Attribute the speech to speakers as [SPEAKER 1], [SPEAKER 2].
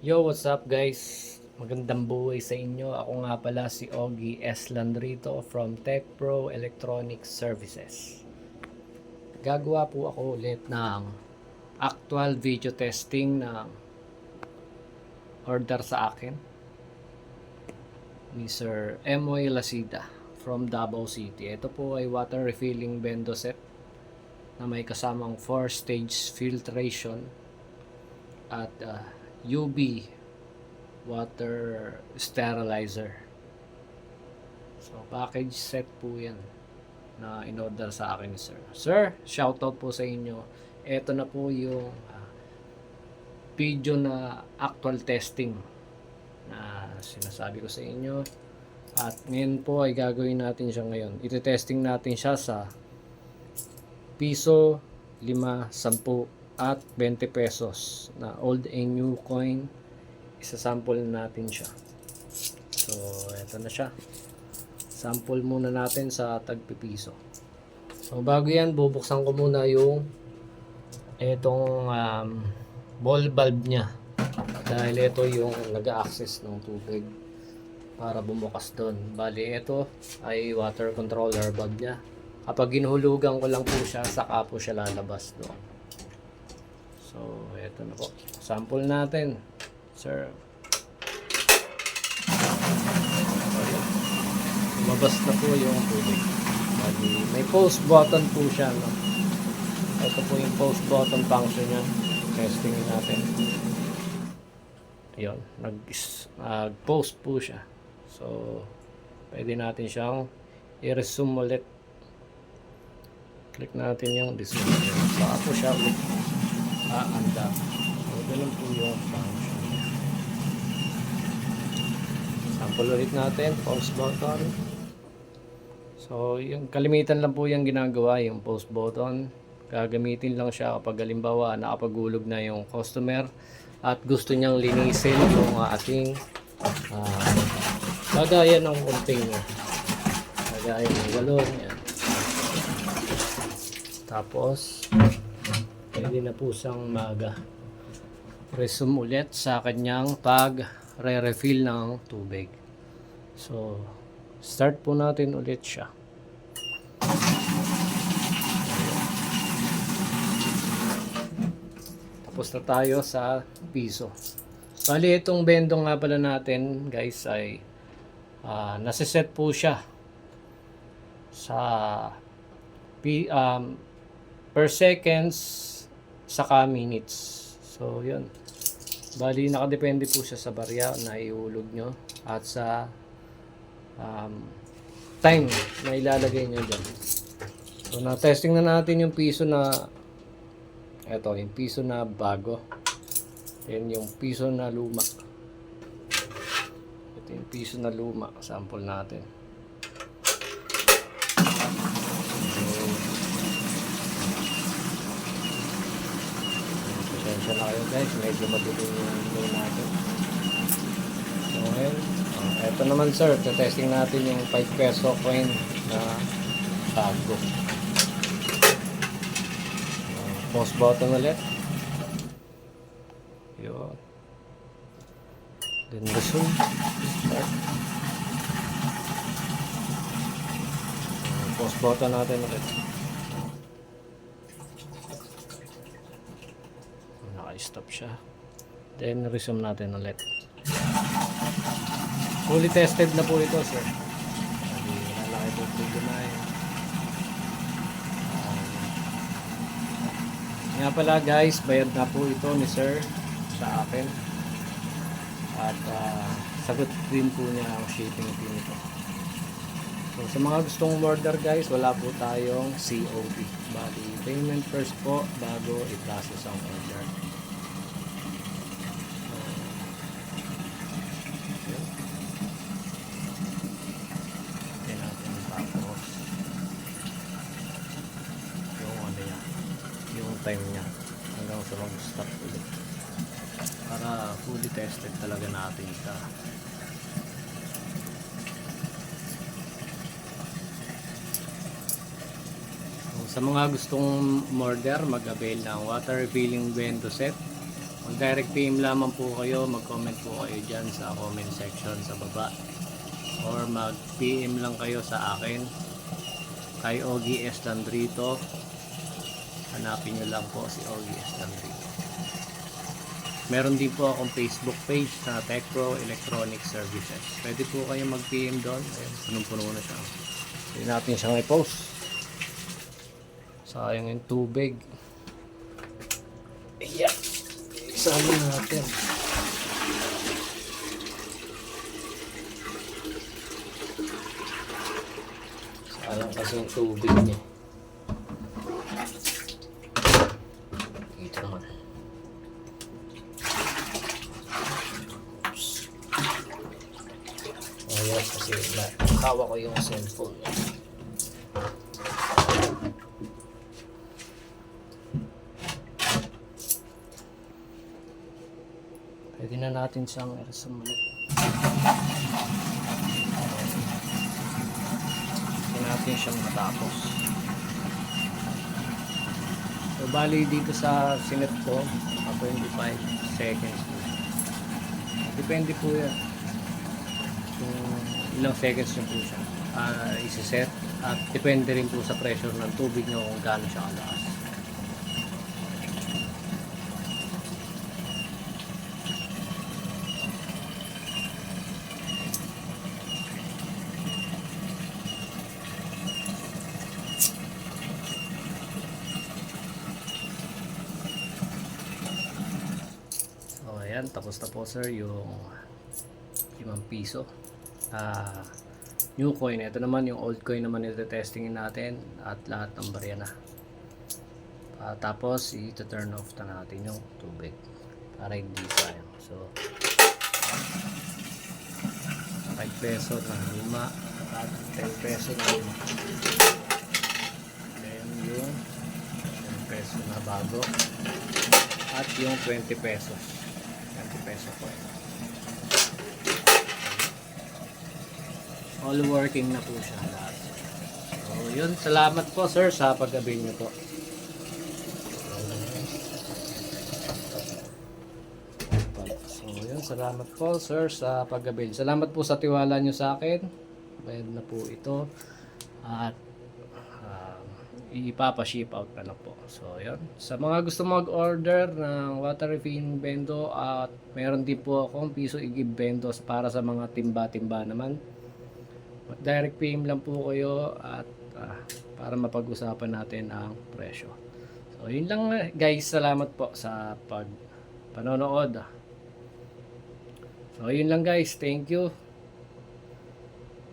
[SPEAKER 1] Yo, what's up guys? Magandang buhay sa inyo. Ako nga pala si Ogie S. Landrito from Tech Pro Electronic Services. Gagawa po ako ulit ng actual video testing ng order sa akin ni Sir Emoy Lasida from Davao City. Ito po ay water refilling bendo set na may kasamang 4-stage filtration at UV water sterilizer. So package set po yan na in-order sa akin ni Sir. Sir, shoutout po sa inyo. Ito na po yung video na actual testing na sinasabi ko sa inyo. At ngayon po ay gagawin natin siya ngayon. Ite-testing natin siya sa piso, 5, 10 at 20 pesos na old and new coin. Isa-sample natin siya. So, eto na siya. Sample muna natin sa tagpipiso. So, bago yan, bubuksan ko muna yung etong ball valve nya. Dahil ito yung nag-access ng tubig para bumukas doon. Bali, ito ay water controller valve nya. Kapag ginuhulugan ko lang po siya, saka po siya lalabas doon. So, eto na po. Sample natin. Sir. Lumabas na po yung tubig. May pause button po siya. No? Ito po yung pause button function niya. Testing natin. Ayun. Nag-pause po siya. So, pwede natin siyang i-resume ulit. Click natin yung resume. Saka po siya ulit. Anda. So, ganun po yung function. Sample ulit natin, pause button. So, yung kalimitan lang po yung ginagawa, yung pause button. Gagamitin lang siya kapag halimbawa nakapagulog na yung customer at gusto niyang linisin yung ating lagayan ng container. Lagayan ng galon. Yan. Tapos, pwede na po siyang resume ulit sa kanyang pag-re-refill ng tubig. So, start po natin ulit siya. Tapos na tayo sa piso. Bali, itong bendo nga pala natin, guys, ay nasiset po siya sa per seconds saka minutes. So, yun. Bali, nakadepende po siya sa barya na ihulog nyo at sa time na ilalagay nyo dyan. So, na-testing na natin yung piso na eto, yung piso na bago. Then, yung piso na luma. Ito yung piso na luma. Sample natin. Pasensya na kayo guys, medyo madilim yung play natin. So ngayon, eto naman sir, testing natin yung 5 peso coin na bago. Pause button ulit. Yun. Then resume. Start. Pause button natin ulit. Naka-stop siya. Then resume natin ulit. Fully tested na po ito, sir. Lalaki po video na yun. Nga pala guys, bayad na po ito ni sir sa akin. At sagot din po niya ang shipping fee nito. So sa mga gustong order guys, wala po tayong COD. Bali, payment first po bago i-process ang order. Time niya hanggang sa mag-stop ulit para fully tested talaga natin siya. So, sa mga gustong order, mag-avail ng water refilling bento set Mag-direct PM lamang po kayo, mag-comment po kayo dyan sa comment section sa baba. Or mag-PM lang kayo sa akin, kay Ogie Estandrito. Hanapin nyo lang po si Ogie Estandrito. Meron din po akong Facebook page na TechPro Electronic Services. Pwede po kayo mag-PM doon. Ayun, punong-puno na siya. Hindi natin siyang i-post. Sayang yung tubig. Ayan. Isama natin. Sayang kasi yung tubig niya. Dito naman. Ayan, kasi nakawa ko yung cellphone. Pwede na natin siyang i-sumulit. Pwede natin siyang matapos. So, bali dito sa sinet ko, 25 seconds. Depende po yan. Kung ilang seconds na po siya isi-set. At depende rin po sa pressure ng tubig nyo kung gaano siya kalakas. Ayan, tapos na po sir yung 5 piso new coin. Ito naman yung old coin naman, ito testingin natin at lahat ng barya na. Tapos i-turn off na natin yung tubig para hindi sayang. So 5 peso na 5 at 10 peso na 5. Then yung 10 peso na bago at yung 20 pesos. 20 peso po. All working na po siya lahat. So yun, salamat po sir sa pag-avail nyo po. So yun, salamat po sir sa pag-avail. Salamat po sa tiwala nyo sa akin. Bayad na po ito. At ipapa-ship out na lang po. So yun, sa mga gusto mag-order ng water refilling bendo, at meron din po akong piso igib bendo para sa mga timba-timba naman. Direct PM lang po kayo at para mapag-usapan natin ang presyo. So yun lang guys, salamat po sa panonood. So yun lang guys, thank you.